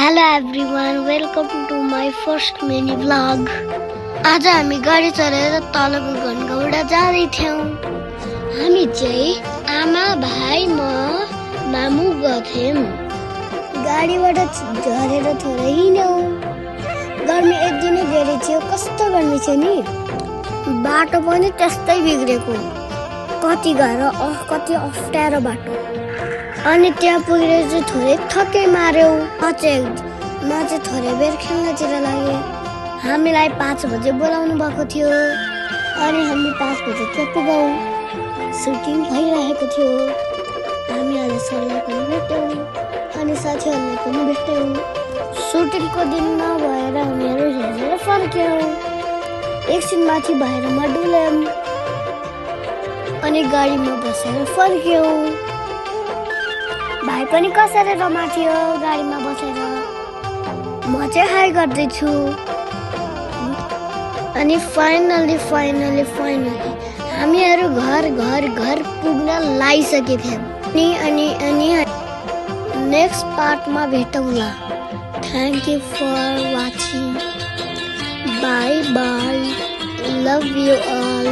Hello everyone, welcome to my first mini vlog. आज हामी गाडी चढेर तलको घनगौडा जाँदै थियौँ। हामी चाहिँ आमा, भाइ, म, मामु गथ्यौँ। गाडीबाट झरेर थोरै हिँड्यौँ। गर्मी यति नै धेरै थियो, कस्तो गर्मी थियो नि। बाटो पनि त्यस्तै बिग्रेको, कति गाह्रो कति अप्ठ्यारो बाटो। अनि त्यहाँ पुगेर चाहिँ थोरै थकै मार्यौ। म चाहिँ थोरै बेर खेल्नतिर लागे। हामीलाई 5 बजे बोलाउनु भएको थियो। अनि हामी 5 बजे त्यहाँ पुग्यौँ। सुटिङ भइरहेको थियो। हामी आज सरलाई पनि भेट्यौँ अनि साथीहरूलाई पनि भेट्यौँ। सुटिङको दिन नभएर हामीहरू हेरेर फर्क्यौँ। एकछिन माथि भएर म डुल्यौँ अनि गाडीमा बसेर फर्क्यौँ। भाइ पनि कसरी रमाथ्यो गाडीमा बसेर। म चाहिँ हाई गर्दैछु। अनि फाइनली हामीहरू घर पुग्न लागिसकेथ्यौँ। अनि नेक्स्ट पार्टमा भेटौँला। Thank you for watching. Bye bye. Love you all.